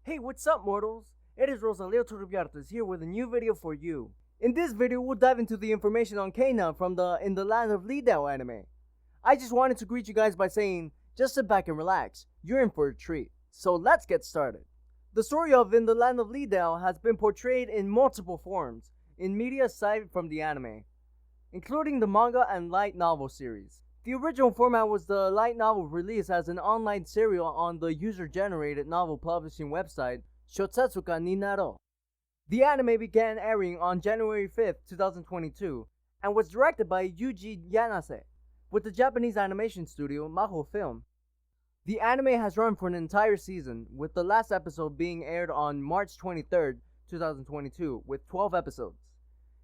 Hey, what's up, mortals? It is Rosalio Turbiartes here with a new video for you. In this video, we'll dive into the information on Canya from the In the Land of Leadale anime. I just wanted to greet you guys by saying, just sit back and relax, you're in for a treat. So let's get started. The story of In the Land of Leadale has been portrayed in multiple forms in media aside from the anime, including the manga and light novel series. The original format was the light novel released as an online serial on the user-generated novel publishing website Shotetsuka ni Naro. The anime began airing on January 5th, 2022, and was directed by Yuji Yanase, with the Japanese animation studio Maho Film. The anime has run for an entire season, with the last episode being aired on March 23rd, 2022, with 12 episodes.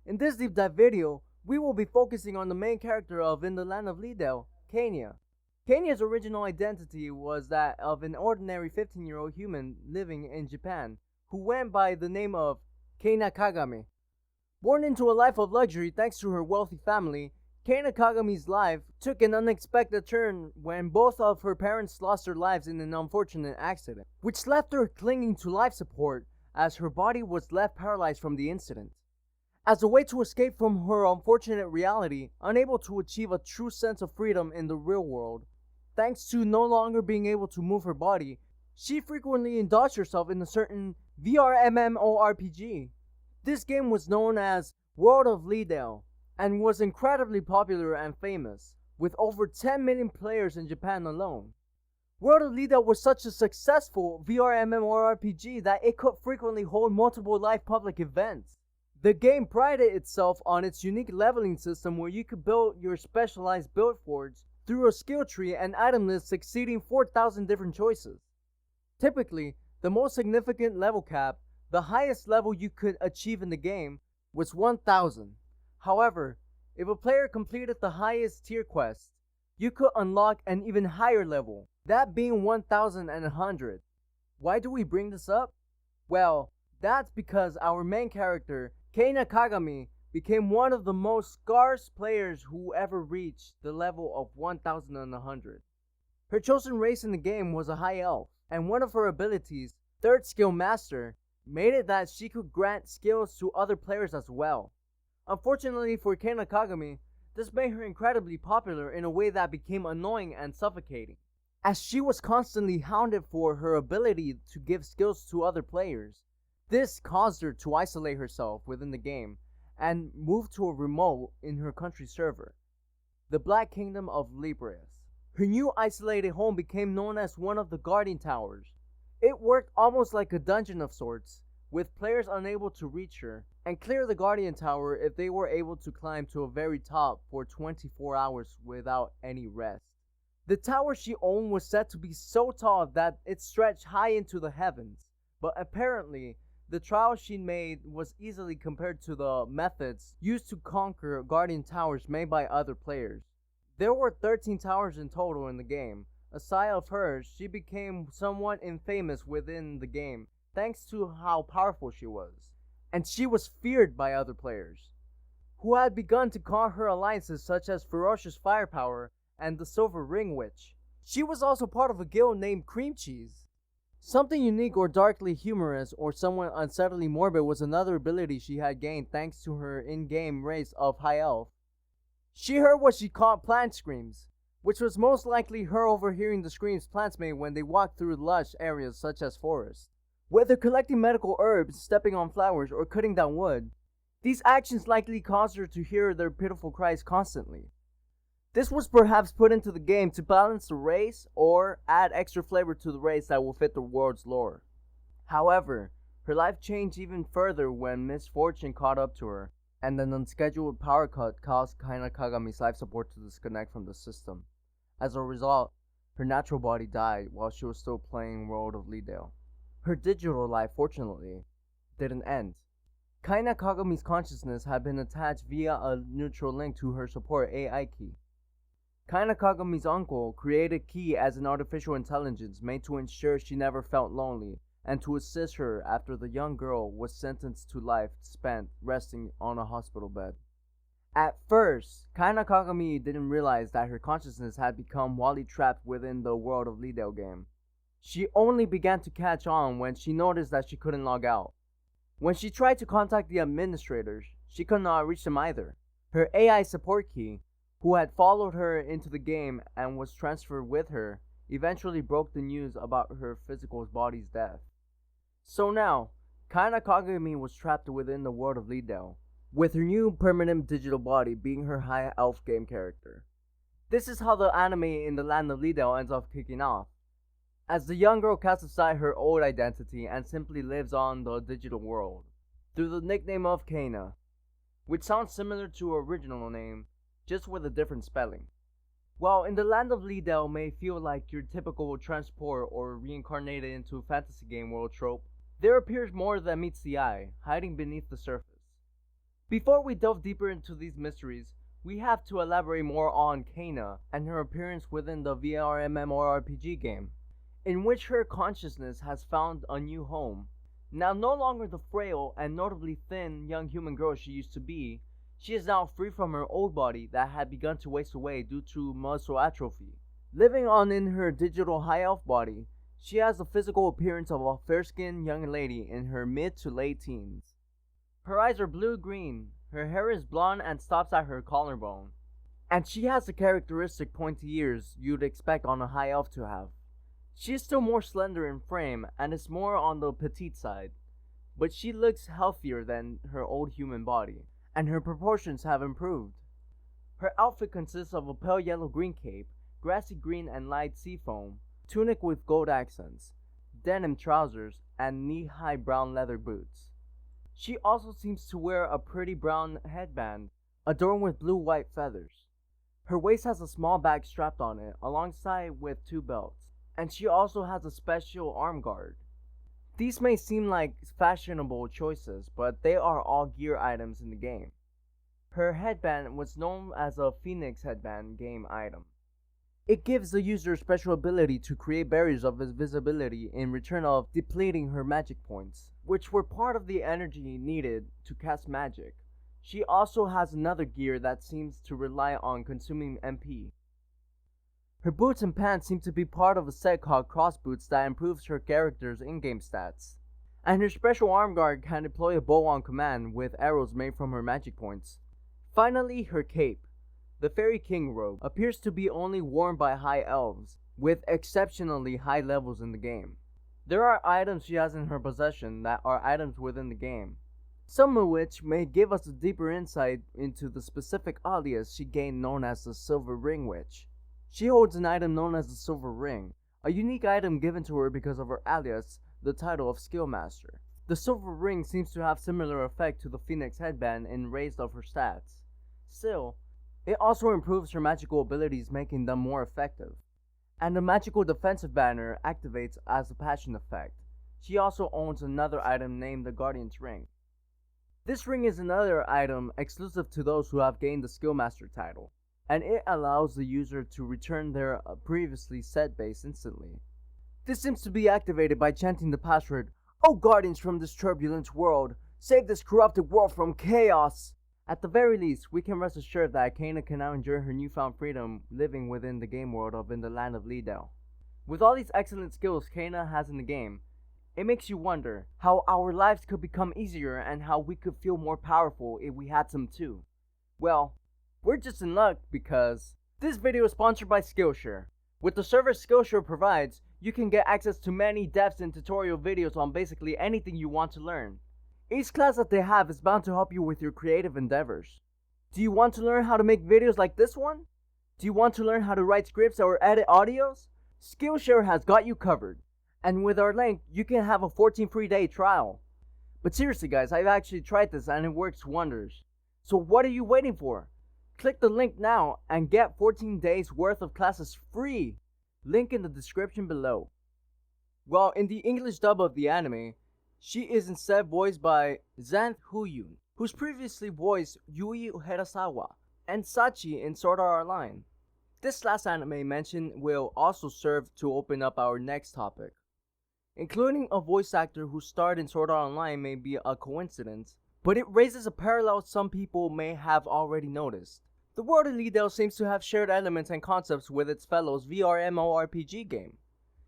In this deep dive video, we will be focusing on the main character of In the Land of Leadale, Canya. Canya's original identity was that of an ordinary 15-year-old human living in Japan, who went by the name of Kainakagami. Born into a life of luxury thanks to her wealthy family, Kainakagami's life took an unexpected turn when both of her parents lost their lives in an unfortunate accident, which left her clinging to life support as her body was left paralyzed from the incident. As a way to escape from her unfortunate reality, unable to achieve a true sense of freedom in the real world, thanks to no longer being able to move her body, she frequently indulged herself in a certain VRML RPG. This game was known as World of Leadale, and was incredibly popular and famous, with over 10 million players in Japan alone. World of Leadale was such a successful VRML RPG that it could frequently hold multiple live public events. The game prided itself on its unique leveling system where you could build your specialized build forge through a skill tree and item list exceeding 4,000 different choices. Typically, the most significant level cap, the highest level you could achieve in the game, was 1,000. However, if a player completed the highest tier quest, you could unlock an even higher level, that being 1,100. Why do we bring this up? Well, that's because our main character, Kainakagami, became one of the most scarce players who ever reached the level of 1,100. Her chosen race in the game was a high elf, and one of her abilities, Third Skill Master, made it that she could grant skills to other players as well. Unfortunately for Kainakagami, this made her incredibly popular in a way that became annoying and suffocating, as she was constantly hounded for her ability to give skills to other players. This caused her to isolate herself within the game and move to a remote in her country server, the Black Kingdom of Libres. Her new isolated home became known as one of the Guardian Towers. It worked almost like a dungeon of sorts, with players unable to reach her and clear the Guardian Tower if they were able to climb to a very top for 24 hours without any rest. The tower she owned was said to be so tall that it stretched high into the heavens, but apparently the trial she made was easily compared to the methods used to conquer Guardian Towers made by other players. There were 13 towers in total in the game. Aside of hers, she became somewhat infamous within the game thanks to how powerful she was, and she was feared by other players, who had begun to call her alliances such as Ferocious Firepower and the Silver Ring Witch. She was also part of a guild named Cream Cheese. Something unique or darkly humorous or somewhat unsettlingly morbid was another ability she had gained thanks to her in-game race of High Elf. She heard what she called plant screams, which was most likely her overhearing the screams plants made when they walked through lush areas such as forests. Whether collecting medical herbs, stepping on flowers, or cutting down wood, these actions likely caused her to hear their pitiful cries constantly. This was perhaps put into the game to balance the race or add extra flavor to the race that will fit the world's lore. However, her life changed even further when misfortune caught up to her, and an unscheduled power cut caused Kainakagami's life support to disconnect from the system. As a result, her natural body died while she was still playing World of Leadale. Her digital life, fortunately, didn't end. Kainakagami's consciousness had been attached via a neutral link to her support AI key. Kainakagami's uncle created Key as an artificial intelligence made to ensure she never felt lonely and to assist her after the young girl was sentenced to life spent resting on a hospital bed. At first, Kainakagami didn't realize that her consciousness had become wholly trapped within the World of Leadale game. She only began to catch on when she noticed that she couldn't log out. When she tried to contact the administrators, she could not reach them either. Her AI support key, who had followed her into the game and was transferred with her, eventually broke the news about her physical body's death. So now, Kainakagami was trapped within the world of Leadale, with her new permanent digital body being her high elf game character. This is how the anime in the land of Leadale ends up kicking off, as the young girl casts aside her old identity and simply lives on the digital world, through the nickname of Canya, which sounds similar to her original name, just with a different spelling. While in the land of Leadale may feel like your typical transport or reincarnated into a fantasy game world trope, there appears more than meets the eye, hiding beneath the surface. Before we delve deeper into these mysteries, we have to elaborate more on Canya and her appearance within the VRML RPG game, in which her consciousness has found a new home. Now no longer the frail and notably thin young human girl she used to be, she is now free from her old body that had begun to waste away due to muscle atrophy. Living on in her digital high elf body, she has the physical appearance of a fair-skinned young lady in her mid to late teens. Her eyes are blue-green, her hair is blonde and stops at her collarbone, and she has the characteristic pointy ears you'd expect on a high elf to have. She is still more slender in frame and is more on the petite side, but she looks healthier than her old human body, and her proportions have improved. Her outfit consists of a pale yellow-green cape, grassy green and light seafoam, tunic with gold accents, denim trousers, and knee-high brown leather boots. She also seems to wear a pretty brown headband, adorned with blue-white feathers. Her waist has a small bag strapped on it, alongside with 2 belts, and she also has a special arm guard. These may seem like fashionable choices, but they are all gear items in the game. Her headband was known as a Phoenix headband game item. It gives the user a special ability to create barriers of invisibility in return of depleting her magic points, which were part of the energy needed to cast magic. She also has another gear that seems to rely on consuming MP. Her boots and pants seem to be part of a set called cross boots that improves her character's in-game stats. And her special arm guard can deploy a bow on command with arrows made from her magic points. Finally, her cape. The Fairy King robe appears to be only worn by high elves, with exceptionally high levels in the game. There are items she has in her possession that are items within the game, some of which may give us a deeper insight into the specific alias she gained known as the Silver Ring Witch. She holds an item known as the Silver Ring, a unique item given to her because of her alias, the title of Skill Master. The Silver Ring seems to have similar effect to the Phoenix headband in raised of her stats. Still, it also improves her magical abilities, making them more effective. And the magical defensive banner activates as a passion effect. She also owns another item named the Guardian's Ring. This ring is another item exclusive to those who have gained the Skill Master title, and it allows the user to return their previously set base instantly. This seems to be activated by chanting the password, "O guardians from this turbulent world, save this corrupted world from chaos!" At the very least, we can rest assured that Canya can now enjoy her newfound freedom living within the game world of in the land of Leadale. With all these excellent skills Canya has in the game, it makes you wonder how our lives could become easier and how we could feel more powerful if we had some too. Well, we're just in luck because this video is sponsored by Skillshare. With the service Skillshare provides, you can get access to many depths and tutorial videos on basically anything you want to learn. Each class that they have is bound to help you with your creative endeavors. Do you want to learn how to make videos like this one? Do you want to learn how to write scripts or edit audios? Skillshare has got you covered. And with our link, you can have a 14 free day trial. But seriously guys, I've actually tried this and it works wonders. So what are you waiting for? Click the link now and get 14 days worth of classes free. Link in the description below. Well, in the English dub of the anime, she is instead voiced by Xanth Huyun, who's previously voiced Yui Hirasawa and Sachi in Sword Art Online. This last anime mentioned will also serve to open up our next topic. Including a voice actor who starred in Sword Art Online may be a coincidence, but it raises a parallel some people may have already noticed. The world of Leadale seems to have shared elements and concepts with its fellows VRML RPG game.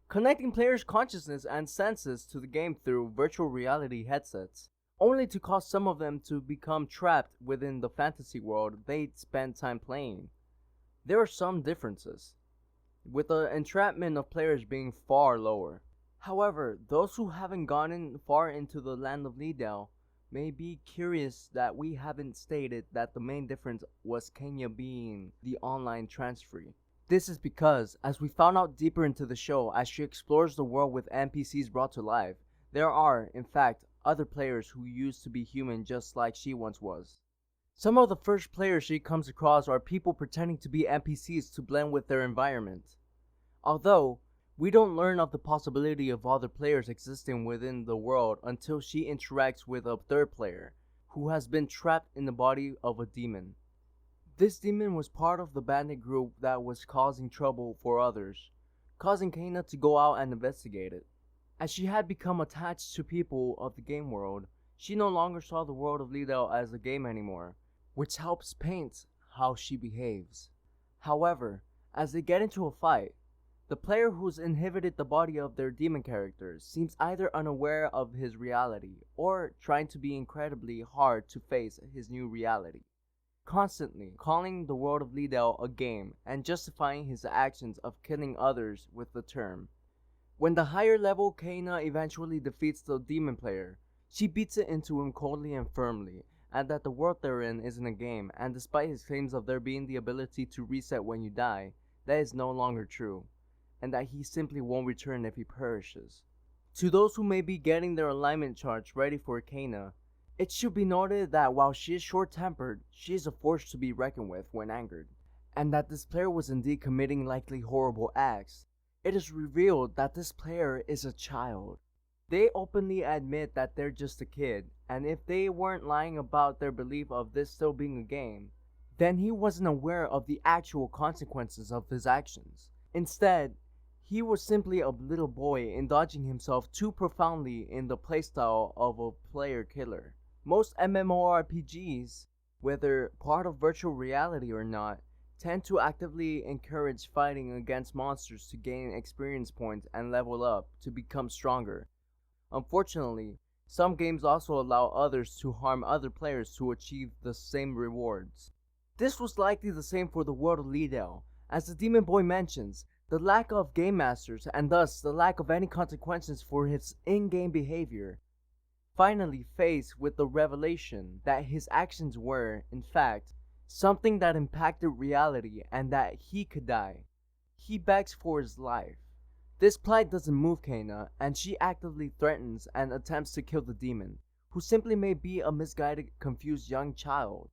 connecting players' consciousness and senses to the game through virtual reality headsets, only to cause some of them to become trapped within the fantasy world they'd spend time playing. There are some differences, with the entrapment of players being far lower. However, those who haven't gotten far into the land of Leadale may be curious that we haven't stated that the main difference was Canya being the online transferee. This is because, as we found out deeper into the show as she explores the world with NPCs brought to life, there are, in fact, other players who used to be human just like she once was. Some of the first players she comes across are people pretending to be NPCs to blend with their environment. Although, we don't learn of the possibility of other players existing within the world until she interacts with a third player, who has been trapped in the body of a demon. This demon was part of the bandit group that was causing trouble for others, causing Kaina to go out and investigate it. As she had become attached to people of the game world, she no longer saw the world of Leadale as a game anymore, which helps paint how she behaves. However, as they get into a fight, the player who's inhibited the body of their demon character seems either unaware of his reality or trying to be incredibly hard to face his new reality, constantly calling the world of Leadale a game and justifying his actions of killing others with the term. When the higher level Kaina eventually defeats the demon player, she beats it into him coldly and firmly, and that the world they're in isn't a game, and despite his claims of there being the ability to reset when you die, that is no longer true, and that he simply won't return if he perishes. To those who may be getting their alignment charts ready for Kaina, it should be noted that while she is short-tempered, she is a force to be reckoned with when angered, and that this player was indeed committing likely horrible acts. It is revealed that this player is a child. They openly admit that they're just a kid, and if they weren't lying about their belief of this still being a game, then he wasn't aware of the actual consequences of his actions. Instead, he was simply a little boy indulging himself too profoundly in the playstyle of a player killer. Most MMORPGs, whether part of virtual reality or not, tend to actively encourage fighting against monsters to gain experience points and level up to become stronger. Unfortunately, some games also allow others to harm other players to achieve the same rewards. This was likely the same for the world of Leadale. As the Demon Boy mentions, the lack of game masters and thus the lack of any consequences for his in-game behavior, finally faced with the revelation that his actions were, in fact, something that impacted reality and that he could die. He begs for his life. This plight doesn't move Kaina, and she actively threatens and attempts to kill the demon, who simply may be a misguided, confused young child.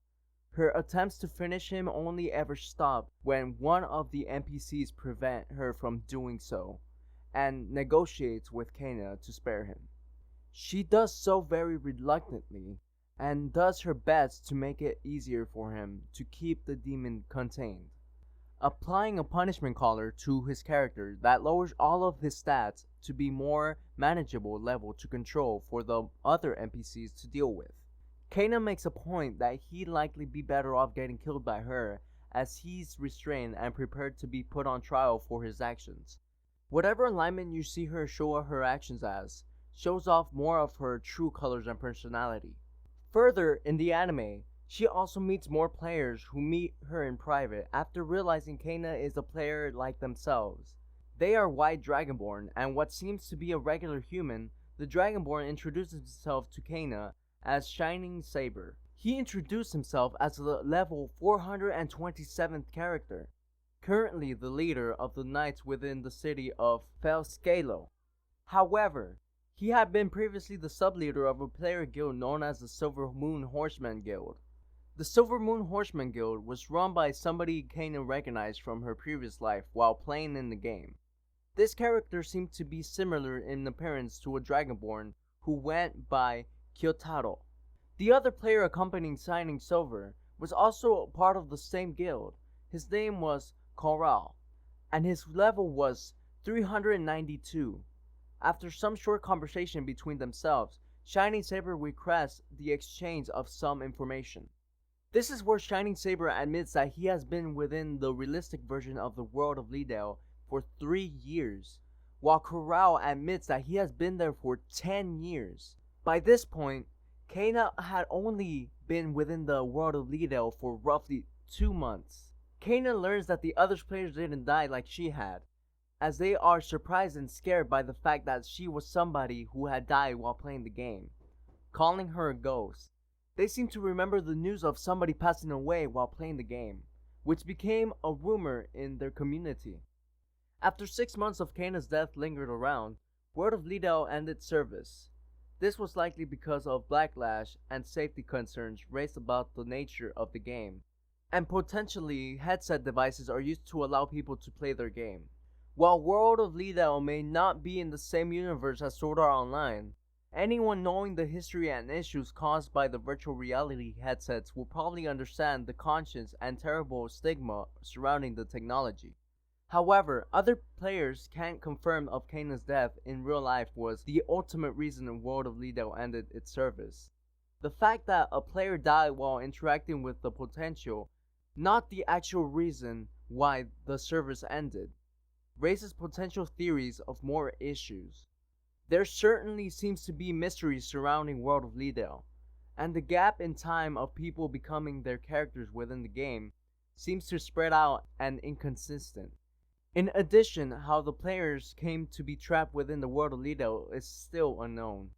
Her attempts to finish him only ever stop when one of the NPCs prevent her from doing so, and negotiates with Kaina to spare him. She does so very reluctantly, and does her best to make it easier for him to keep the demon contained, applying a punishment collar to his character that lowers all of his stats to be more manageable level to control for the other NPCs to deal with. Kaina makes a point that he'd likely be better off getting killed by her, as he's restrained and prepared to be put on trial for his actions. Whatever alignment you see her show her actions as, shows off more of her true colors and personality. Further, in the anime, she also meets more players who meet her in private after realizing Kaina is a player like themselves. They are white Dragonborn, and what seems to be a regular human, the Dragonborn introduces himself to Kaina as Shining Saber. He introduced himself as the level 427th character, currently the leader of the knights within the city of Felscalo. However, he had been previously the sub-leader of a player guild known as the Silver Moon Horseman Guild. The Silver Moon Horseman Guild was run by somebody Kaina recognized from her previous life while playing in the game. This character seemed to be similar in appearance to a Dragonborn who went by Kyotaro. The other player accompanying Shining Silver was also a part of the same guild. His name was Corral, and his level was 392. After some short conversation between themselves, Shining Saber requests the exchange of some information. This is where Shining Saber admits that he has been within the realistic version of the world of Leadale for 3 years, while Corral admits that he has been there for 10 years. By this point, Kaina had only been within the world of Leadale for roughly 2 months. Kaina learns that the other players didn't die like she had, as they are surprised and scared by the fact that she was somebody who had died while playing the game, calling her a ghost. They seem to remember the news of somebody passing away while playing the game, which became a rumor in their community. After 6 months of Kaina's death lingered around, word of Leadale ended service. This was likely because of backlash and safety concerns raised about the nature of the game, and potentially headset devices are used to allow people to play their game. While World of Leadale may not be in the same universe as Sword Art Online, anyone knowing the history and issues caused by the virtual reality headsets will probably understand the conscience and terrible stigma surrounding the technology. However, other players can't confirm if Kaina's death in real life was the ultimate reason World of Leadale ended its service. The fact that a player died while interacting with the potential, not the actual reason why the service ended, raises potential theories of more issues. There certainly seems to be mysteries surrounding World of Leadale, and the gap in time of people becoming their characters within the game seems to spread out and inconsistent. In addition, how the players came to be trapped within the World of Leadale is still unknown.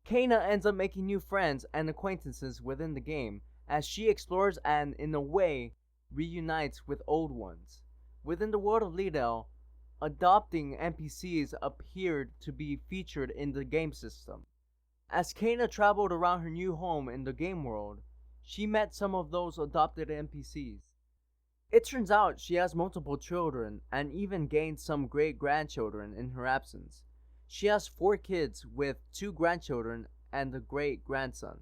Kaina ends up making new friends and acquaintances within the game as she explores and, in a way, reunites with old ones. Within the World of Leadale, adopting NPCs appeared to be featured in the game system. As Kaina traveled around her new home in the game world, she met some of those adopted NPCs. It turns out she has multiple children and even gained some great-grandchildren in her absence. She has 4 kids with 2 grandchildren and a great-grandson.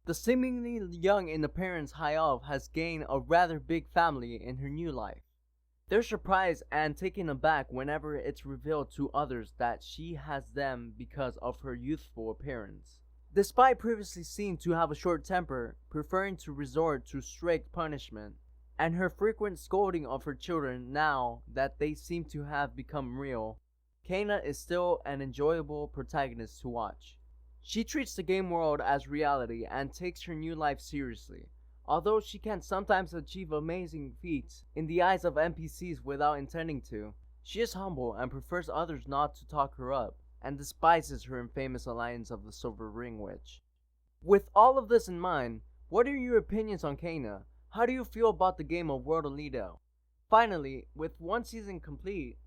The seemingly young in appearance Hayav has gained a rather big family in her new life. They're surprised and taken aback whenever it's revealed to others that she has them because of her youthful appearance. Despite previously seen to have a short temper, preferring to resort to strict punishment, and her frequent scolding of her children now that they seem to have become real, Kaina is still an enjoyable protagonist to watch. She treats the game world as reality and takes her new life seriously. Although she can sometimes achieve amazing feats in the eyes of NPCs without intending to, she is humble and prefers others not to talk her up, and despises her infamous alliance of the Silver Ring Witch. With all of this in mind, what are your opinions on Kaina? How do you feel about the game of World of Leadale? Finally, with 1 season complete,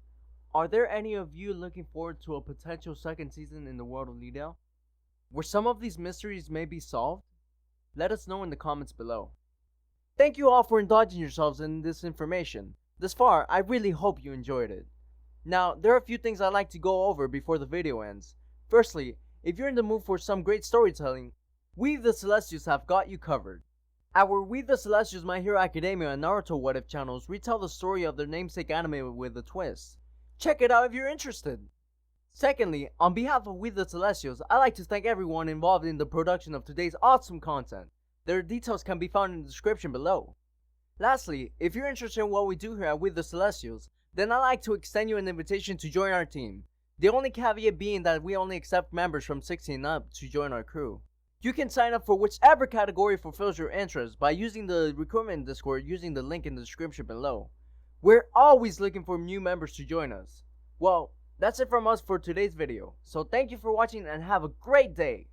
are there any of you looking forward to a potential 2nd season in the World of Leadale? Were some of these mysteries maybe solved? Let us know in the comments below. Thank you all for indulging yourselves in this information. Thus far, I really hope you enjoyed it. Now, there are a few things I'd like to go over before the video ends. Firstly, if you're in the mood for some great storytelling, we the Celestials have got you covered. Our We the Celestials My Hero Academia and Naruto What If channels retell the story of their namesake anime with a twist. Check it out if you're interested. Secondly, on behalf of We the Celestials, I'd like to thank everyone involved in the production of today's awesome content. Their details can be found in the description below. Lastly, if you're interested in what we do here at We the Celestials, then I'd like to extend you an invitation to join our team. The only caveat being that we only accept members from 16 and up to join our crew. You can sign up for whichever category fulfills your interest by using the recruitment Discord using the link in the description below. We're always looking for new members to join us. Well, that's it from us for today's video, so thank you for watching and have a great day!